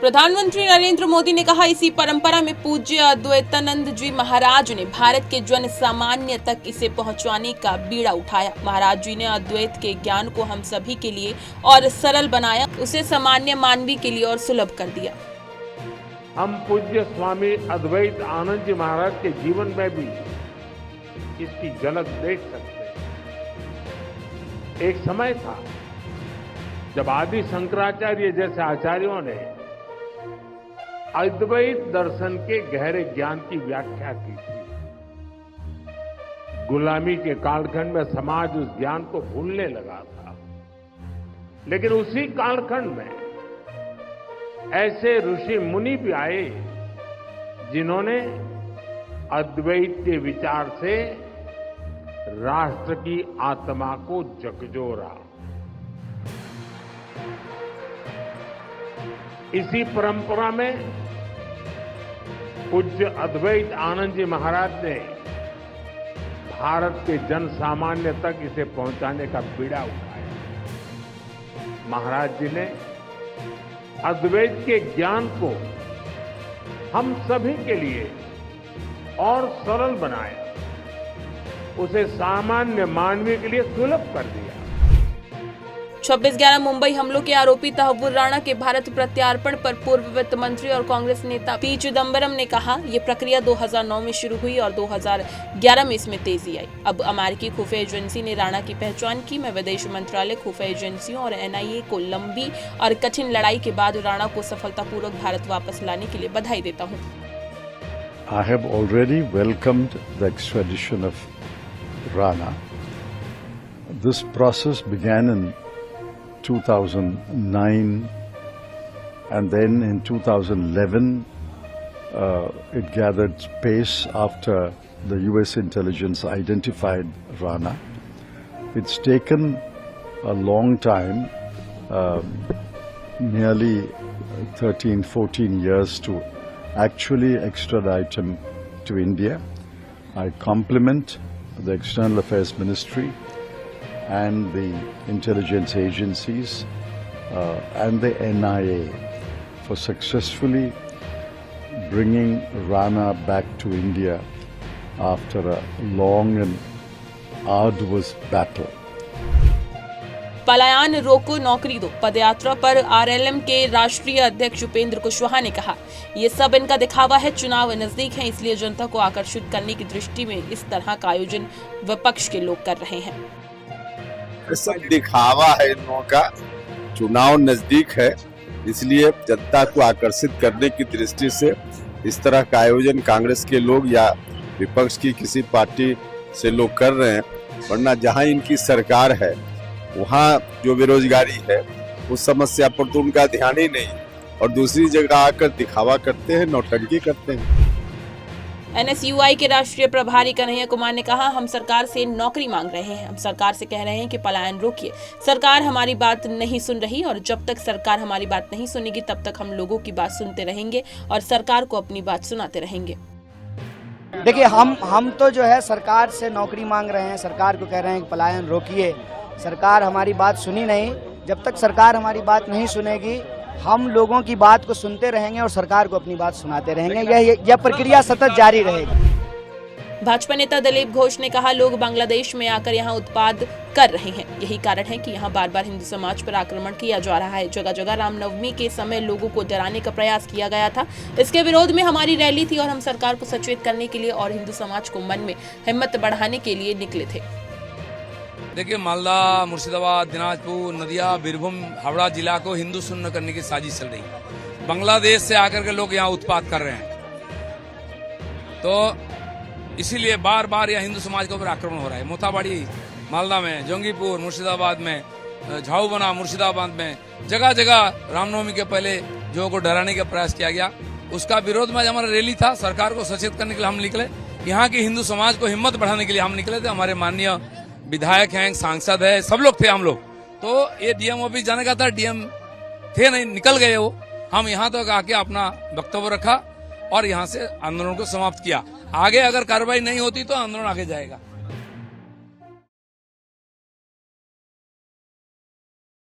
प्रधानमंत्री नरेंद्र मोदी ने कहा, इसी परंपरा में पूज्य अद्वैतानंद जी महाराज ने भारत के जन सामान्य तक इसे पहुंचाने का बीड़ा उठाया। महाराज जी ने अद्वैत के ज्ञान को हम सभी के लिए और सरल बनाया, उसे सामान्य मानवी के लिए और सुलभ कर दिया। हम पूज्य स्वामी अद्वैत आनंद जी महाराज के जीवन में भी इसकी झलक देख सकते हैं। एक समय था जब आदि शंकराचार्य जैसे आचार्यों ने अद्वैत दर्शन के गहरे ज्ञान की व्याख्या की थी। गुलामी के कालखंड में समाज उस ज्ञान को भूलने लगा था, लेकिन उसी कालखंड में ऐसे ऋषि मुनि भी आए जिन्होंने अद्वैत के विचार से राष्ट्र की आत्मा को झकझोरा। इसी परंपरा में पूज्य अद्वैत आनंद जी महाराज ने भारत के जन सामान्य तक इसे पहुंचाने का बीड़ा उठाया। महाराज जी ने अद्वैत के ज्ञान को हम सभी के लिए और सरल बनाया, उसे सामान्य मानवी के लिए सुलभ कर दिया। 26/11 मुंबई हमलों के आरोपी तहव्वुर राणा के भारत प्रत्यार्पण पर पूर्व वित्त मंत्री और कांग्रेस नेता पी चिदम्बरम ने कहा, ये प्रक्रिया 2009 में शुरू हुई और 2011 में इसमें तेजी आई। अब अमेरिकी खुफिया एजेंसी ने राणा की पहचान की। मैं विदेश मंत्रालय, खुफिया एजेंसियों और NIA को लंबी और कठिन लड़ाई के बाद राणा को सफलतापूर्वक भारत वापस लाने के लिए बधाई देता हूँ। I have already welcomed the extradition of Rana. This process began in 2009 and then in 2011 it gathered pace after the US intelligence identified Rana. It's taken a long time, nearly 13-14 years to actually extradite him to India. I compliment the External Affairs Ministry and the intelligence agencies and the NIA for successfully bringing Rana back to India after a long and arduous battle. पलायन रोको, नौकरी दो। पदयात्रा पर RLM के राष्ट्रीय अध्यक्ष उपेंद्र कुशवाहा ने कहा, ये सब इनका दिखावा है। चुनाव नजदीक है, इसलिए जनता को आकर्षित करने की दृष्टि में इस तरह का आयोजन विपक्ष के लोग कर रहे हैं। सब दिखावा है इन लोगों का। चुनाव नजदीक है, इसलिए जनता को आकर्षित करने की दृष्टि से इस तरह का आयोजन कांग्रेस के लोग या विपक्ष की किसी पार्टी से लोग कर रहे हैं। वरना जहां इनकी सरकार है वहां जो बेरोजगारी है उस समस्या पर तो उनका ध्यान ही नहीं, और दूसरी जगह आकर दिखावा करते हैं, नौटंकी करते हैं। NSUI के राष्ट्रीय प्रभारी कन्हैया कुमार ने कहा, हम सरकार से नौकरी मांग रहे हैं। हम सरकार से कह रहे हैं कि पलायन रोकिए। सरकार हमारी बात नहीं सुन रही और जब तक सरकार हमारी बात नहीं सुनेगी तब तक हम लोगों की बात सुनते रहेंगे और सरकार को अपनी बात सुनाते रहेंगे। देखिए, हम तो जो है सरकार से नौकरी मांग रहे हैं, सरकार को कह रहे हैं कि पलायन रोकिए। सरकार हमारी बात सुनी नहीं। जब तक सरकार हमारी बात नहीं सुनेगी हम लोगों की बात को सुनते रहेंगे और सरकार को अपनी बात सुनाते रहेंगे। यह प्रक्रिया सतत जारी रहेगी। भाजपा नेता दिलीप घोष ने कहा, लोग बांग्लादेश में आकर यहां उत्पाद कर रहे हैं। यही कारण है कि यहां बार बार हिंदू समाज पर आक्रमण किया जा रहा है। जगह जगह रामनवमी के समय लोगों को डराने का प्रयास किया गया था। इसके विरोध में हमारी रैली थी और हम सरकार को सचेत करने के लिए और हिंदू समाज को मन में हिम्मत बढ़ाने के लिए निकले थे। देखिए, मालदा, मुर्शिदाबाद, दिनाजपुर, नदिया, बीरभूम, हावड़ा जिला को हिंदू शून्य करने की साजिश चल रही है। बांग्लादेश से आकर के लोग यहाँ उत्पात कर रहे हैं, तो इसीलिए बार बार यहाँ हिंदू समाज के ऊपर आक्रमण हो रहा है। मोथाबाड़ी मालदा में, जंगीपुर मुर्शिदाबाद में, झाऊबना मुर्शिदाबाद में, जगह जगह रामनवमी के पहले जो को डराने का प्रयास किया गया। उसका विरोध में हमारा रैली था। सरकार को सचेत करने के लिए हम निकले, यहाँ की हिंदू समाज को हिम्मत बढ़ाने के लिए हम निकले थे। हमारे माननीय विधायक हैं, सांसद है, सब लोग थे हम लोग। तो ये DM ऑफिस जाने का था, DM थे नहीं, निकल गए वो। हम यहाँ तक आके अपना वक्तव्य रखा और यहाँ से आंदोलन को समाप्त किया। आगे अगर कार्रवाई नहीं होती तो आंदोलन आगे जाएगा।